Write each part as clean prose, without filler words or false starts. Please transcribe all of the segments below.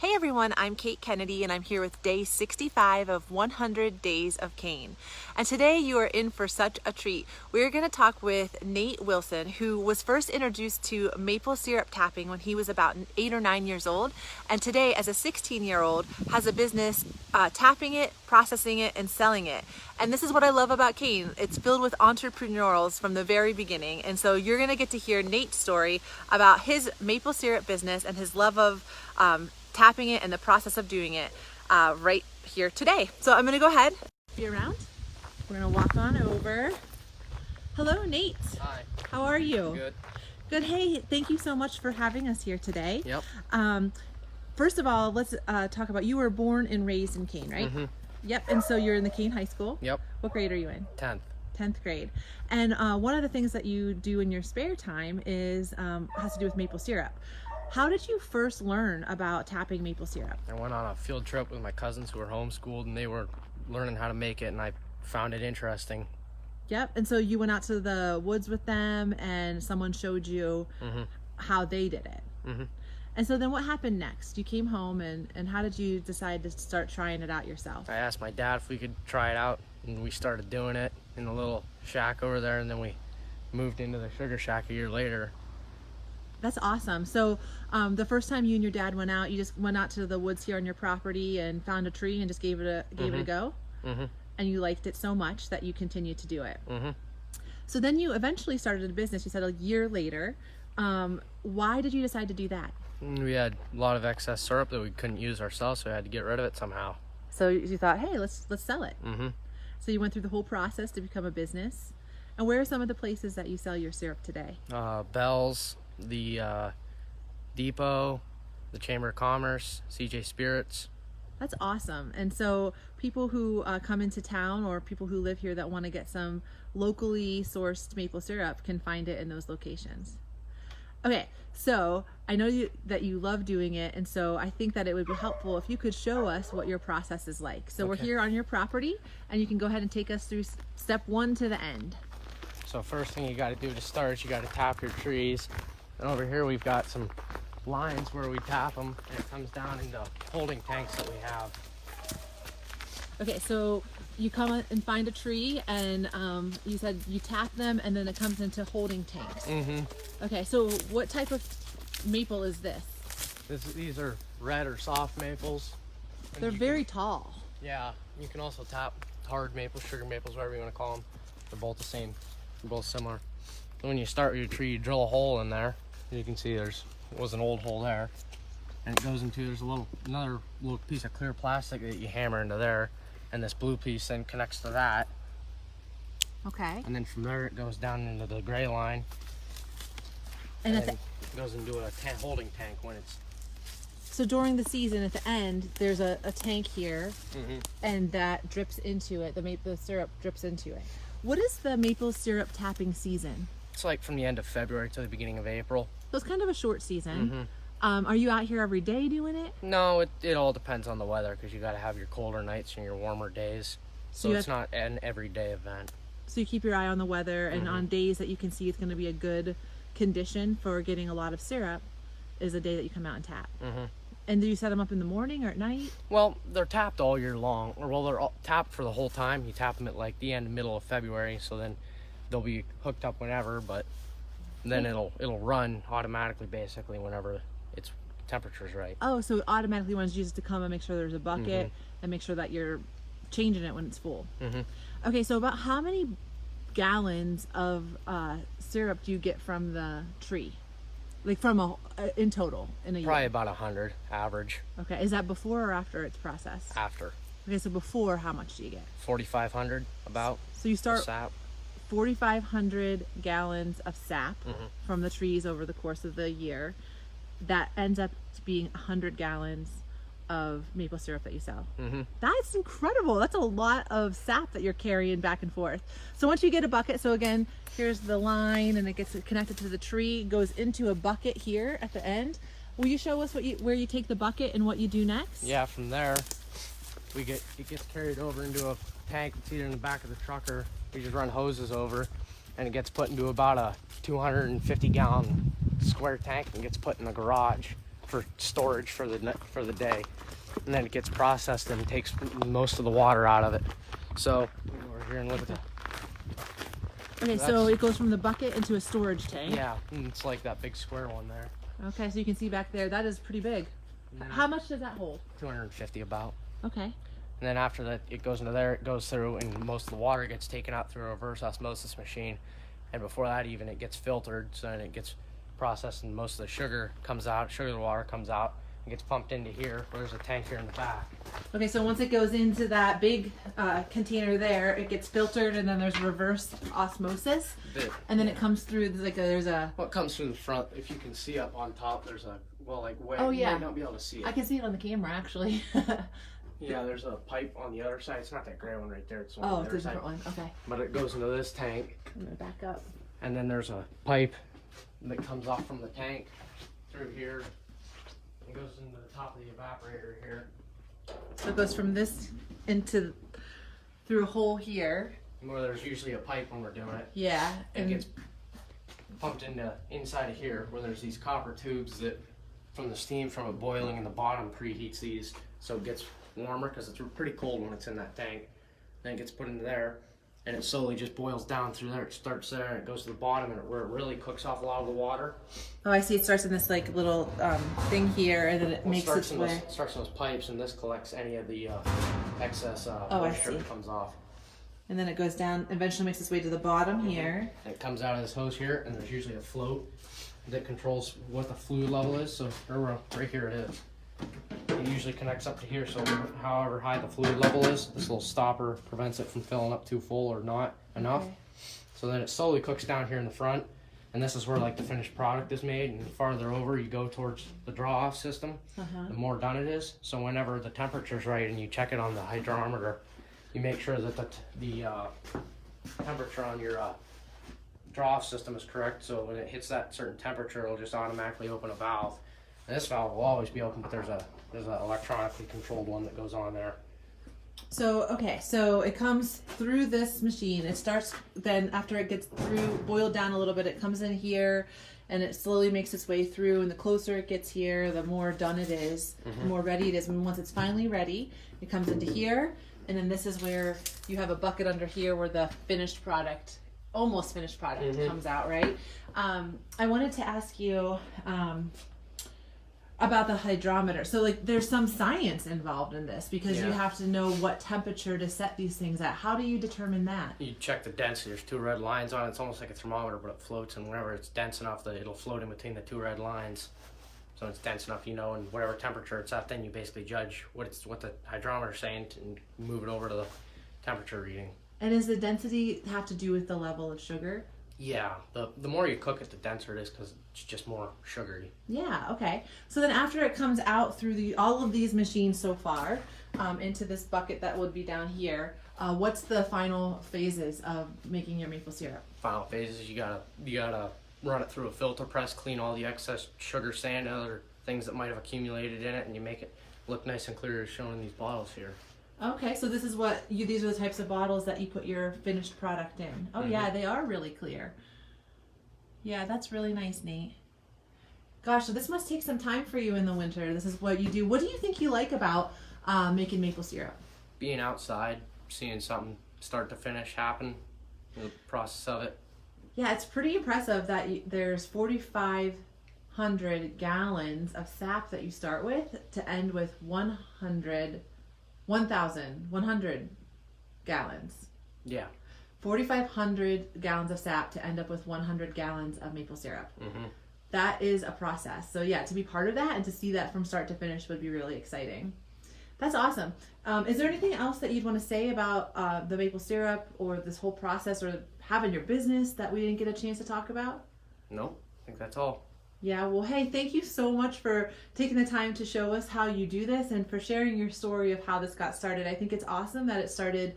Hey everyone, I'm Kate Kennedy and I'm here with day 65 of 100 Days of Kane. And today you are in for such a treat. We're going to talk with Nate Wilson, who was first introduced to maple syrup tapping when he was about 8 or 9 years old. And today, as a 16-year-old, has a business tapping it, processing it, and selling it. And this is what I love about Kane. It's filled with entrepreneurials from the very beginning. And so you're going to get to hear Nate's story about his maple syrup business and his love of tapping it and the process of doing it right here today. So I'm gonna go ahead, be around. We're gonna walk on over. Hello, Nate. Hi. How are you? Good. Good. Hey, thank you so much for having us here today. Yep. First of all, let's talk about, you were born and raised in Kane, right? Mm-hmm. Yep. And so you're in the Kane High School. Yep. What grade are you in? 10th. 10th grade. And one of the things that you do in your spare time is has to do with maple syrup. How did you first learn about tapping maple syrup? I went on a field trip with my cousins who were homeschooled, and they were learning how to make it, and I found it interesting. Yep. And so you went out to the woods with them and someone showed you how they did it. Mm-hmm. And so then what happened next? You came home and how did you decide to start trying it out yourself? I asked my dad if we could try it out, and we started doing it in the little shack over there, and then we moved into the sugar shack a year later. That's awesome. So the first time you and your dad went out, you just went out to the woods here on your property and found a tree and just gave it a go? Mm-hmm. And you liked it so much that you continued to do it. Mm-hmm. So then you eventually started a business, you said a year later. Why did you decide to do that? We had a lot of excess syrup that we couldn't use ourselves, so we had to get rid of it somehow. So you thought, hey, let's sell it. Mm-hmm. So you went through the whole process to become a business. And where are some of the places that you sell your syrup today? Bell's, the Depot, the Chamber of Commerce, CJ Spirits. That's awesome. And so people who come into town or people who live here that want to get some locally sourced maple syrup can find it in those locations. Okay, so I know that you love doing it, and so I think that it would be helpful if you could show us what your process is like. So We're here on your property, and you can go ahead and take us through step one to the end. So first thing you got to do to start is you got to tap your trees. And over here we've got some lines where we tap them, and it comes down into holding tanks that we have. Okay, so you come and find a tree, and you said you tap them, and then it comes into holding tanks. Mm-hmm. Okay, so what type of maple is this? These are red or soft maples. They're very tall. Yeah, you can also tap hard maples, sugar maples, whatever you want to call them. They're both the same. They're both similar. So when you start with your tree, you drill a hole in there. You can see there was an old hole there, and it goes into, there's another little piece of clear plastic that you hammer into there, and this blue piece then connects to that. Okay. And then from there it goes down into the gray line, and then it goes into a holding tank when it's. So during the season, at the end, there's a tank here, and that drips into it. The syrup drips into it. What is the maple syrup tapping season? It's like from the end of February to the beginning of April. So it's kind of a short season. Are you out here every day doing it? No, it all depends on the weather, because you got to have your colder nights and your warmer days. So it's not an everyday event. So you keep your eye on the weather, and on days that you can see it's going to be a good condition for getting a lot of syrup is a day that you come out and tap. And do you set them up in the morning or at night? Well, they're tapped all year long. Well, they're all tapped for the whole time. You tap them at like the middle of February, so then they'll be hooked up whenever, but then it'll run automatically basically whenever its temperature's right. Oh, so it automatically runs just to come and make sure there's a bucket and make sure that you're changing it when it's full. Okay, so about how many gallons of syrup do you get from the tree? Like from in total in a year? Probably about 100 average. Okay, is that before or after it's processed? After. Okay, so before, how much do you get? 4,500 about. So you start sap. 4,500 gallons of sap from the trees over the course of the year. That ends up being 100 gallons of maple syrup that you sell. That's incredible. That's a lot of sap that you're carrying back and forth. So once you get a bucket, so again, here's the line and it gets connected to the tree, goes into a bucket here at the end. Will you show us where you take the bucket and what you do next? Yeah, from there it gets carried over into a tank that's either in the back of the truck, or we just run hoses over, and it gets put into about a 250 gallon square tank and gets put in the garage. for storage for the day, and then it gets processed and takes most of the water out of it. So over here and look at that. Okay, so it goes from the bucket into a storage tank. Yeah, and it's like that big square one there. Okay, so you can see back there, that is pretty big. How much does that hold? 250 about. Okay. And then after that, it goes into there, it goes through, and most of the water gets taken out through a reverse osmosis machine. And before that even, it gets filtered, so then it gets processed, and most of the sugar comes out, sugar water comes out, and gets pumped into here, where there's a tank here in the back. Okay, so once it goes into that big container there, it gets filtered, and then there's reverse osmosis, and then it comes through. There's a. What comes through the front? If you can see up on top, there's a way. Oh yeah. You might not be able to see it. I can see it on the camera actually. Yeah, there's a pipe on the other side. It's not that gray one right there. It's one oh, on the other it's a side. different one. Okay. But it goes into this tank. I'm gonna back up. And then there's a pipe that comes off from the tank through here. It goes into the top of the evaporator here. So it goes from this into through a hole here. Where there's usually a pipe when we're doing it. Yeah. It gets pumped into inside of here, where there's these copper tubes that, from the steam from it boiling in the bottom, preheats these, so it gets warmer because it's pretty cold when it's in that tank. Then it gets put into there, and it slowly just boils down through there. It starts there and it goes to the bottom, and where it really cooks off a lot of the water. Oh, I see. It starts in this like little thing here, and then it makes its way. Starts in those pipes, and this collects any of the excess I moisture see. that comes off. And then it goes down. Eventually, makes its way to the bottom here. And it comes out of this hose here, and there's usually a float that controls what the fluid level is. So right here it is. It usually connects up to here, so however high the fluid level is, this little stopper prevents it from filling up too full or not enough. Okay. So then it slowly cooks down here in the front, and this is where like the finished product is made. And the farther over you go towards the draw-off system, the more done it is. So whenever the temperature's right and you check it on the hydrometer, you make sure that the temperature on your draw-off system is correct. So when it hits that certain temperature, it'll just automatically open a valve. And this valve will always be open, but there's an electronically controlled one that goes on there. So, okay, so it comes through this machine. It starts, then after it gets through, boiled down a little bit, it comes in here, and it slowly makes its way through. And the closer it gets here, the more done it is, the more ready it is. And once it's finally ready, it comes into here. And then this is where you have a bucket under here where the finished product, almost finished product, comes out, right? I wanted to ask you about the hydrometer. So like there's some science involved in this because you have to know what temperature to set these things at. How do you determine that? You check the density. There's two red lines on it. It's almost like a thermometer, but it floats, and whenever it's dense enough, it'll float in between the two red lines. So it's dense enough, you know, and whatever temperature it's at, then you basically judge what the hydrometer's saying and move it over to the temperature reading. And does the density have to do with the level of sugar? Yeah, the more you cook it, the denser it is because it's just more sugary. Yeah, okay. So then after it comes out through all of these machines so far, into this bucket that would be down here, what's the final phases of making your maple syrup? Final phases, you gotta run it through a filter press, clean all the excess sugar, sand, and other things that might have accumulated in it, and you make it look nice and clear as shown in these bottles here. Okay, so this is these are the types of bottles that you put your finished product in. Oh yeah, they are really clear. Yeah, that's really nice, Nate. Gosh, so this must take some time for you in the winter. This is what you do. What do you think you like about making maple syrup? Being outside, seeing something start to finish happen, the process of it. Yeah, it's pretty impressive that there's 4,500 gallons of sap that you start with to end with 1,100 gallons. Yeah. 4,500 gallons of sap to end up with 100 gallons of maple syrup. That is a process. So yeah, to be part of that and to see that from start to finish would be really exciting. That's awesome. Is there anything else that you'd want to say about the maple syrup or this whole process or having your business that we didn't get a chance to talk about? No, I think that's all. Yeah, well, hey, thank you so much for taking the time to show us how you do this and for sharing your story of how this got started. I think it's awesome that it started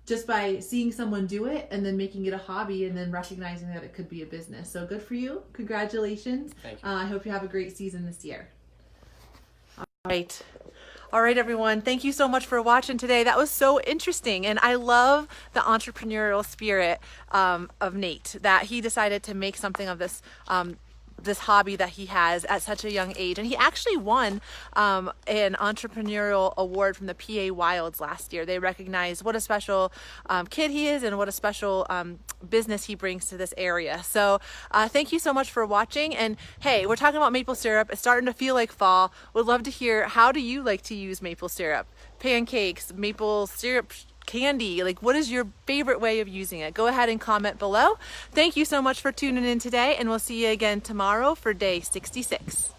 just by seeing someone do it and then making it a hobby and then recognizing that it could be a business. So good for you. Congratulations. Thank you. I hope you have a great season this year. All right. All right, everyone. Thank you so much for watching today. That was so interesting. And I love the entrepreneurial spirit of Nate, that he decided to make something of this this hobby that he has at such a young age. And he actually won an entrepreneurial award from the PA Wilds last year. They recognized what a special kid he is and what a special business he brings to this area. So thank you so much for watching. And hey, we're talking about maple syrup. It's starting to feel like fall. Would love to hear, how do you like to use maple syrup? Pancakes, maple syrup, candy, like what is your favorite way of using it? Go ahead and comment below. Thank you so much for tuning in today, and we'll see you again tomorrow for day 66.